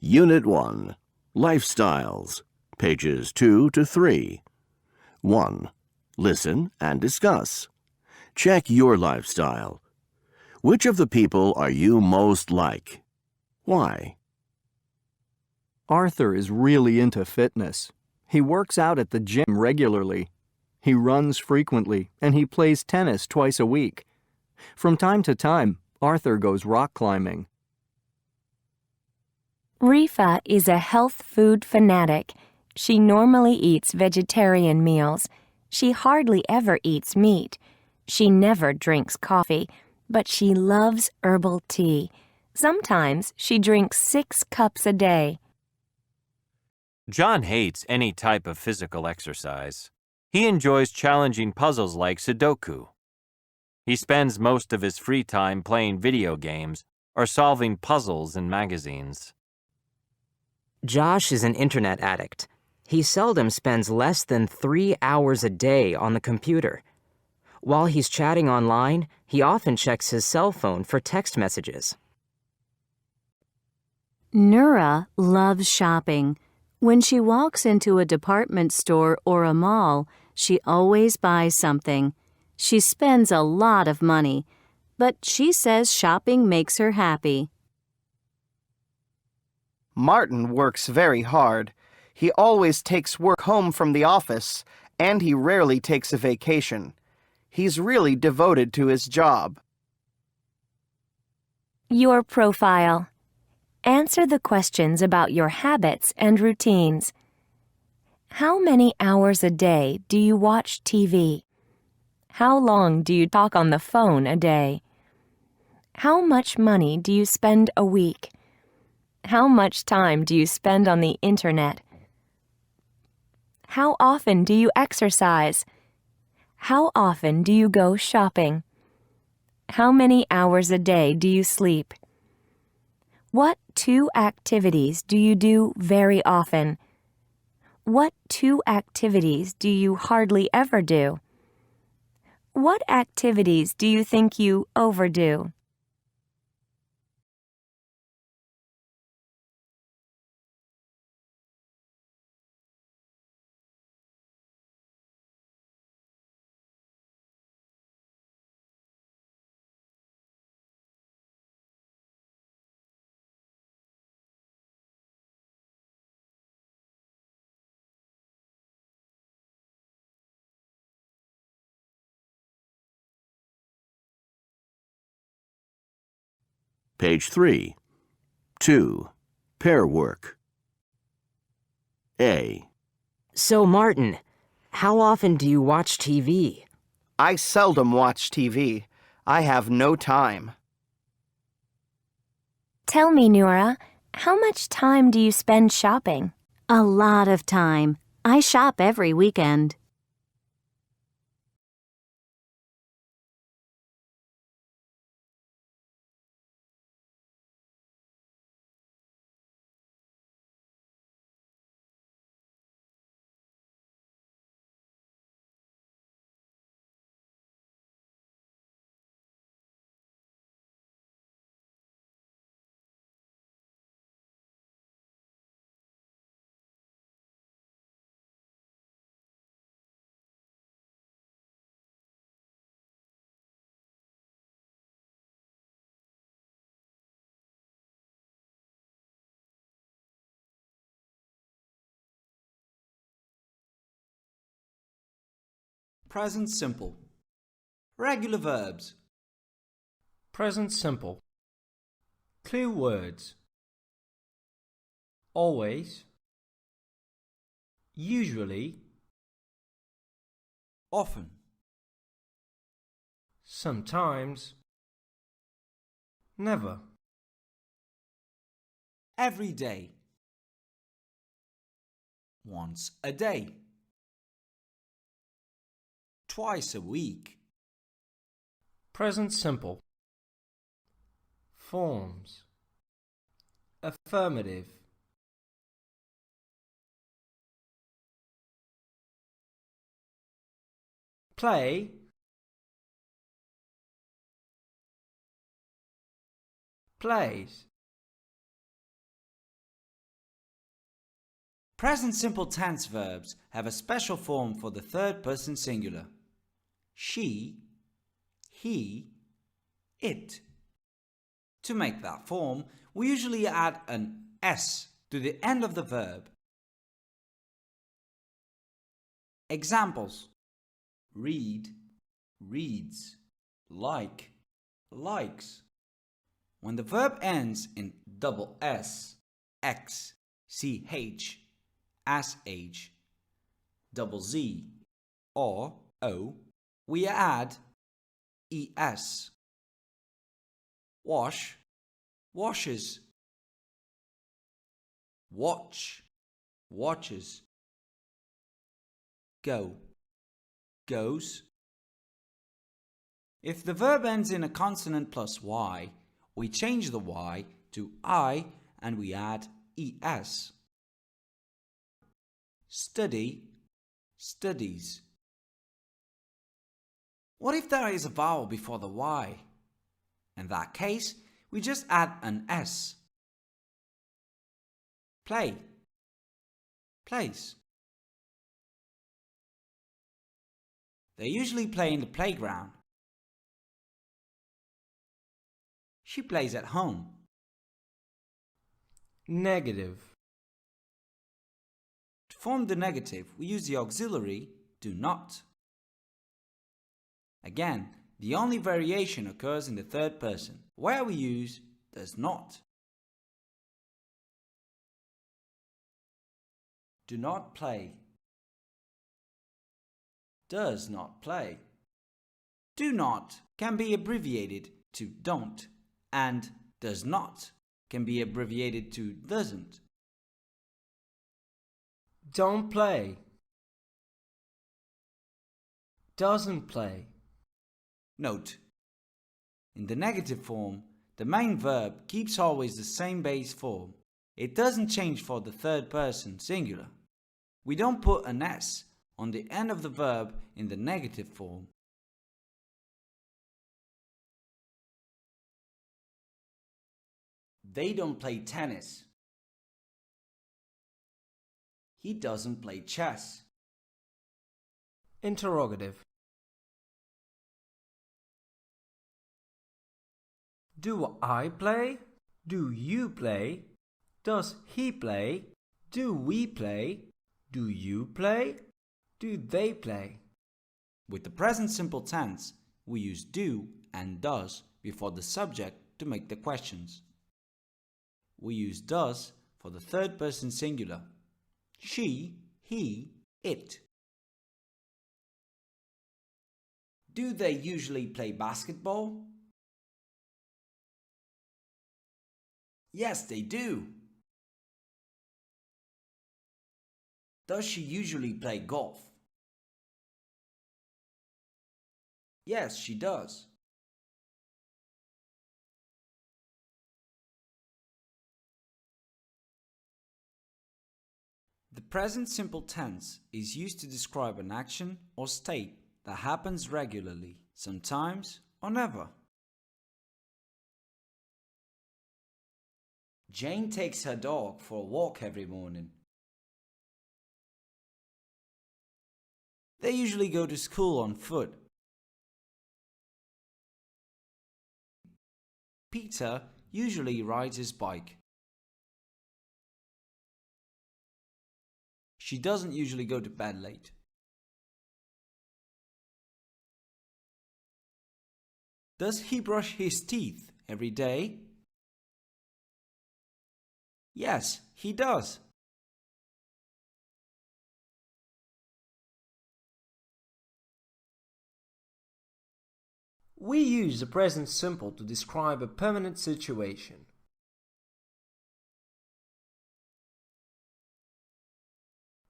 Unit 1, Lifestyles, pages 2 to 3. 1. Listen and discuss. Check your lifestyle. Which of the people are you most like? Why? Arthur is really into fitness. He works out at the gym regularly. He runs frequently, and he plays tennis twice a week. From time to time, Arthur goes rock climbing. Rifa is a health food fanatic. She normally eats vegetarian meals. She hardly ever eats meat. She never drinks coffee, but she loves herbal tea. Sometimes she drinks 6 cups a day. John hates any type of physical exercise. He enjoys challenging puzzles like Sudoku. He spends most of his free time playing video games or solving puzzles in magazines. Josh is an internet addict. He seldom spends less than 3 hours a day on the computer. While he's chatting online, he often checks his cell phone for text messages. Nura loves shopping. When she walks into a department store or a mall, she always buys something. She spends a lot of money, but she says shopping makes her happy. Martin works very hard. He always takes work home from the office, and he rarely takes a vacation. He's really devoted to his job. Your profile. Answer the questions about your habits and routines. How many hours a day do you watch TV? How long do you talk on the phone a day? How much money do you spend a week? How much time do you spend on the internet? How often do you exercise? How often do you go shopping? How many hours a day do you sleep? What 2 activities do you do very often? What 2 activities do you hardly ever do? What activities do you think you overdo? Page 3. 2. Pair work. A. So, Martin, how often do you watch TV? I seldom watch TV. I have no time. Tell me, Nura, how much time do you spend shopping? A lot of time. I shop every weekend. Present simple. Regular verbs. Present simple. Clear words. Always. Usually. Often. Sometimes. Never. Every day. Once a day. Twice a week. Present simple. Forms. Affirmative. Play. Plays. Present simple tense verbs have a special form for the third person singular. She, he, it. To make that form, we usually add an S to the end of the verb. Examples: read, reads, like, likes. When the verb ends in double S, X, CH, SH, double Z, or O, we add ES. Wash, washes. Watch, watches. Go, goes. If the verb ends in a consonant plus Y, we change the Y to I and we add ES. Study, studies. What if there is a vowel before the Y? In that case, we just add an S. Play, plays. They usually play in the playground. She plays at home. Negative. To form the negative, we use the auxiliary do not. Again, the only variation occurs in the third person, where we use does not. Do not play. Does not play. Do not can be abbreviated to don't, and does not can be abbreviated to doesn't. Don't play. Doesn't play. Note: in the negative form, the main verb keeps always the same base form. It doesn't change for the third person singular. We don't put an S on the end of the verb in the negative form. They don't play tennis. He doesn't play chess. Interrogative. Do I play? Do you play? Does he play? Do we play? Do you play? Do they play? With the present simple tense, we use do and does before the subject to make the questions. We use does for the third person singular. She, he, it. Do they usually play basketball? Yes, they do. Does she usually play golf? Yes, she does. The present simple tense is used to describe an action or state that happens regularly, sometimes or never. Jane takes her dog for a walk every morning. They usually go to school on foot. Peter usually rides his bike. She doesn't usually go to bed late. Does he brush his teeth every day? Yes, he does. We use the present simple to describe a permanent situation.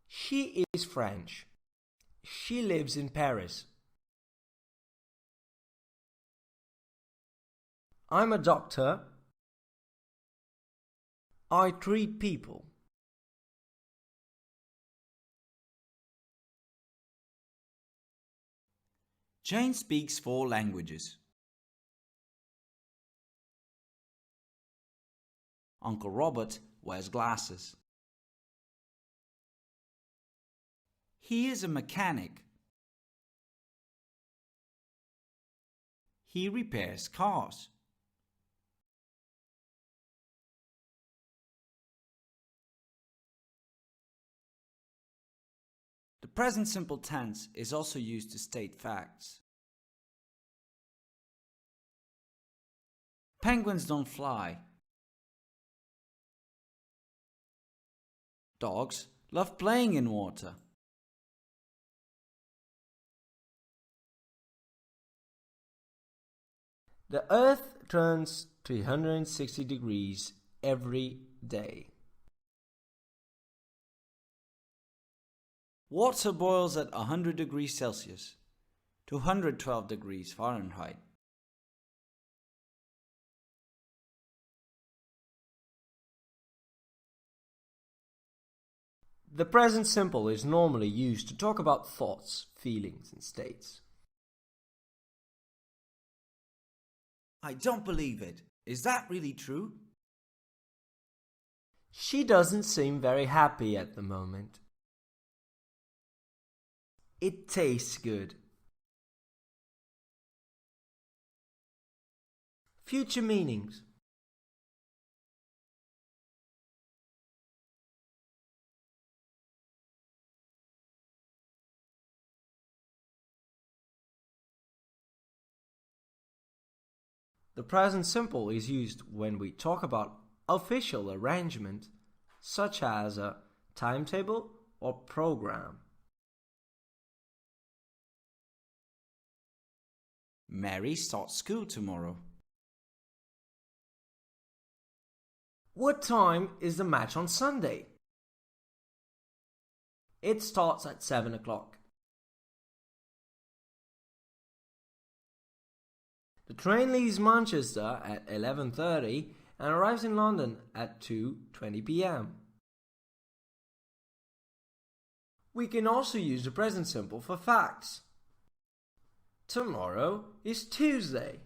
She is French. She lives in Paris. I'm a doctor. I treat people. Jane speaks 4 languages. Uncle Robert wears glasses. He is a mechanic. He repairs cars. The present simple tense is also used to state facts. Penguins don't fly. Dogs love playing in water. The Earth turns 360 degrees every day. Water boils at 100 degrees Celsius, 212 degrees Fahrenheit. The present simple is normally used to talk about thoughts, feelings, and states. I don't believe it. Is that really true? She doesn't seem very happy at the moment. It tastes good. Future meanings. The present simple is used when we talk about official arrangement, such as a timetable or program. Mary starts school tomorrow. What time is the match on Sunday? It starts at 7 o'clock. The train leaves Manchester at 11:30 and arrives in London at 2:20 p.m. We can also use the present simple for facts. Tomorrow is Tuesday.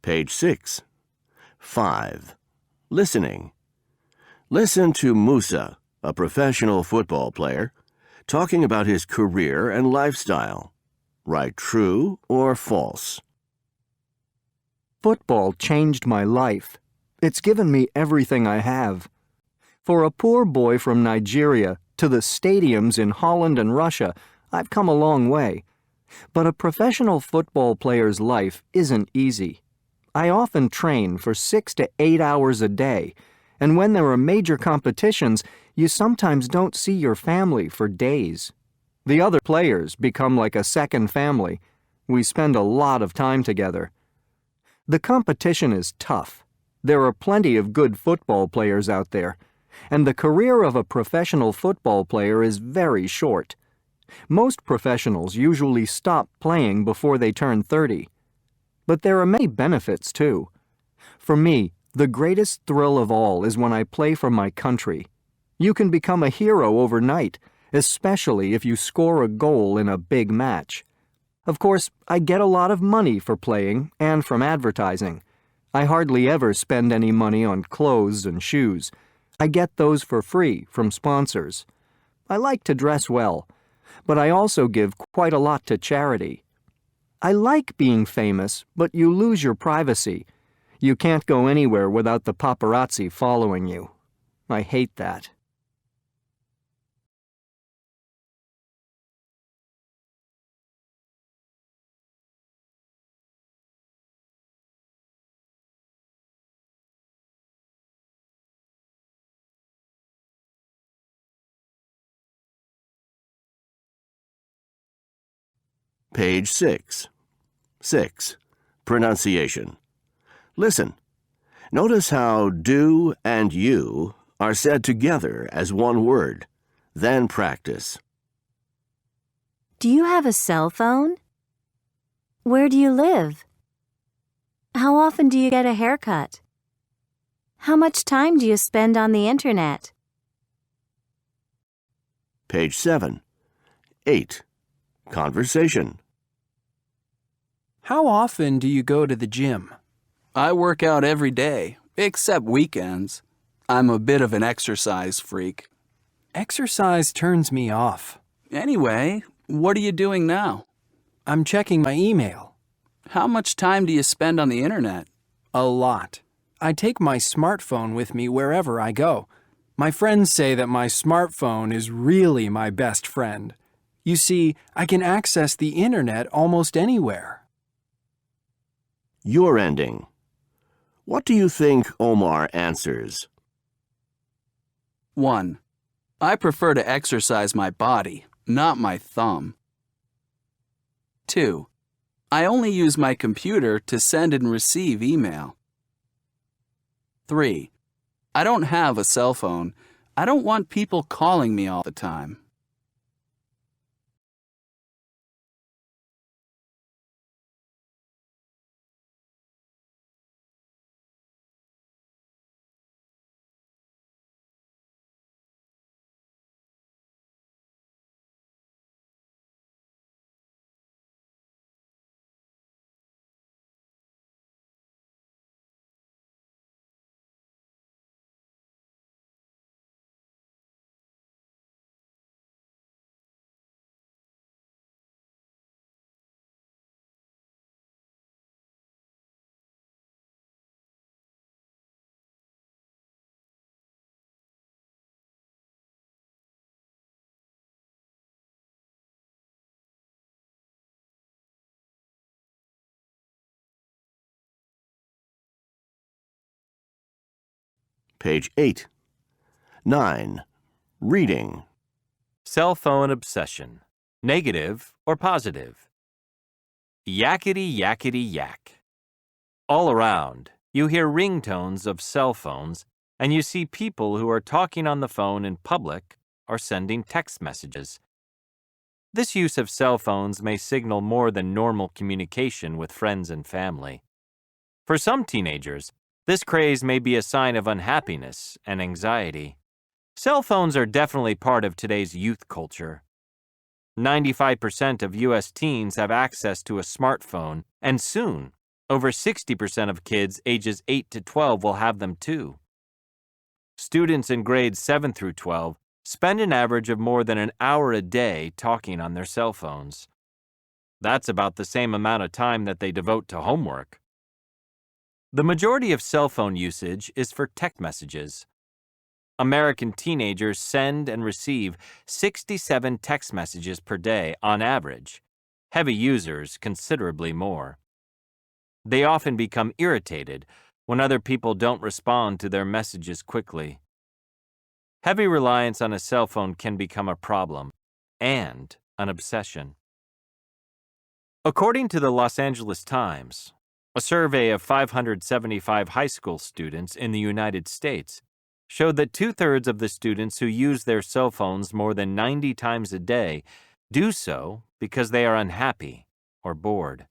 Page 6. 5. Listening. Listen to Musa, a professional football player, talking about his career and lifestyle. Write true or false. Football changed my life. It's given me everything I have. For a poor boy from Nigeria to the stadiums in Holland and Russia, I've come a long way. But a professional football player's life isn't easy. I often train for 6 to 8 hours a day, and when there are major competitions, you sometimes don't see your family for days. The other players become like a second family. We spend a lot of time together. The competition is tough. There are plenty of good football players out there, and the career of a professional football player is very short. Most professionals usually stop playing before they turn 30. But there are many benefits, too. For me, the greatest thrill of all is when I play for my country. You can become a hero overnight, especially if you score a goal in a big match. Of course, I get a lot of money for playing and from advertising. I hardly ever spend any money on clothes and shoes. I get those for free from sponsors. I like to dress well, but I also give quite a lot to charity. I like being famous, but you lose your privacy. You can't go anywhere without the paparazzi following you. I hate that. Page 6. 6. Pronunciation. Listen. Notice how do and you are said together as one word. Then practice. Do you have a cell phone? Where do you live? How often do you get a haircut? How much time do you spend on the internet? Page 7. 8. Conversation. How often do you go to the gym? I work out every day, except weekends. I'm a bit of an exercise freak. Exercise turns me off. Anyway, what are you doing now? I'm checking my email. How much time do you spend on the internet? A lot. I take my smartphone with me wherever I go. My friends say that my smartphone is really my best friend. You see, I can access the internet almost anywhere. Your ending. What do you think Omar answers? 1. I prefer to exercise my body, not my thumb. 2. I only use my computer to send and receive email. 3. I don't have a cell phone. I don't want people calling me all the time. Page 8. 9. Reading. Cell phone obsession. Negative or positive? Yakety yakety yak. All around, you hear ringtones of cell phones, and you see people who are talking on the phone in public or sending text messages. This use of cell phones may signal more than normal communication with friends and family. For some teenagers, this craze may be a sign of unhappiness and anxiety. Cell phones are definitely part of today's youth culture. 95% of U.S. teens have access to a smartphone, and soon, Over 60% of kids ages 8 to 12 will have them too. Students in grades 7 through 12 spend an average of more than an hour a day talking on their cell phones. That's about the same amount of time that they devote to homework. The majority of cell phone usage is for text messages. American teenagers send and receive 67 text messages per day on average. Heavy users considerably more. They often become irritated when other people don't respond to their messages quickly. Heavy reliance on a cell phone can become a problem and an obsession. According to the Los Angeles Times, a survey of 575 high school students in the United States showed that 2/3 of the students who use their cell phones more than 90 times a day do so because they are unhappy or bored.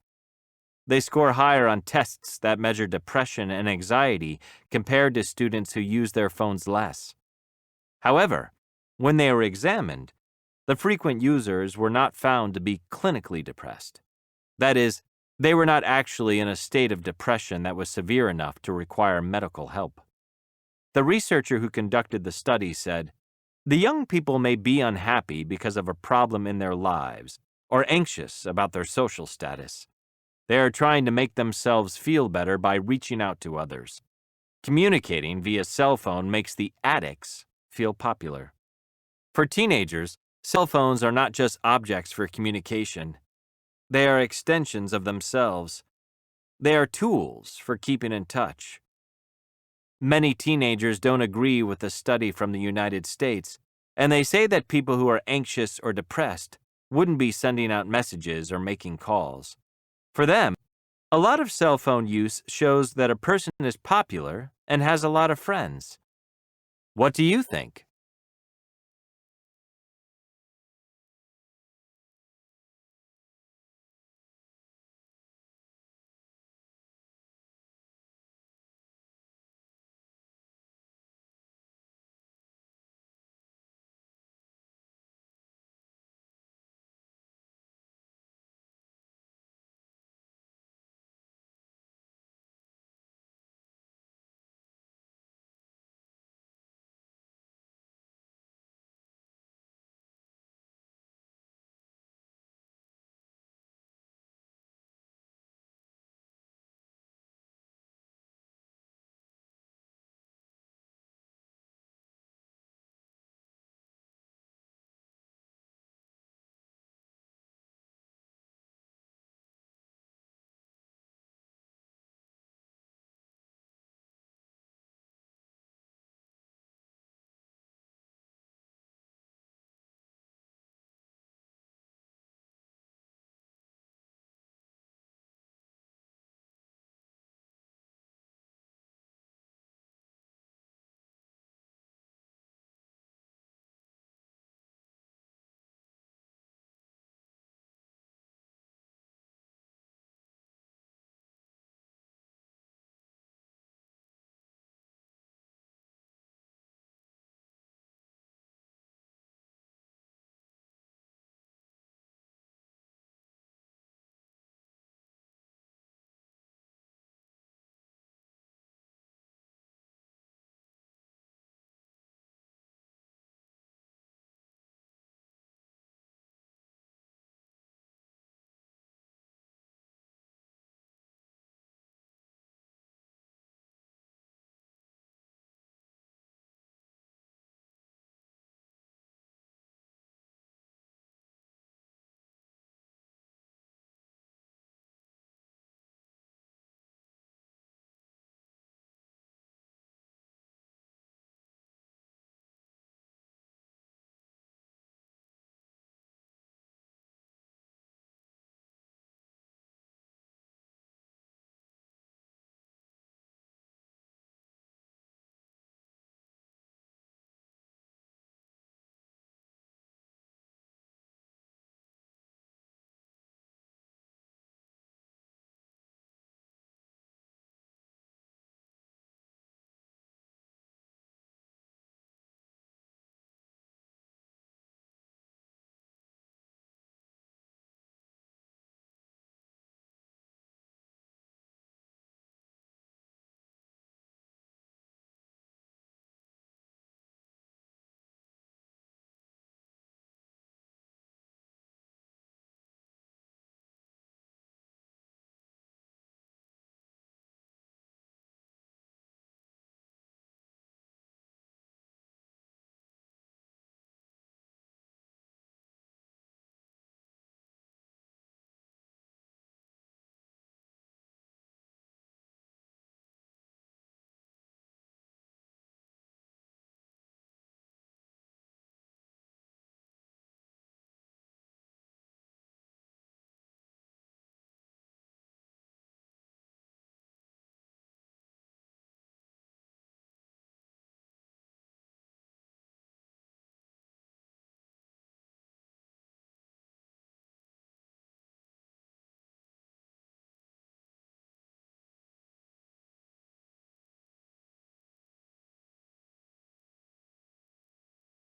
They score higher on tests that measure depression and anxiety compared to students who use their phones less. However, when they were examined, the frequent users were not found to be clinically depressed. That is, they were not actually in a state of depression that was severe enough to require medical help. The researcher who conducted the study said, "The young people may be unhappy because of a problem in their lives or anxious about their social status. They are trying to make themselves feel better by reaching out to others. Communicating via cell phone makes the addicts feel popular." For teenagers, cell phones are not just objects for communication. They are extensions of themselves. They are tools for keeping in touch. Many teenagers don't agree with the study from the United States, and they say that people who are anxious or depressed wouldn't be sending out messages or making calls. For them, a lot of cell phone use shows that a person is popular and has a lot of friends. What do you think?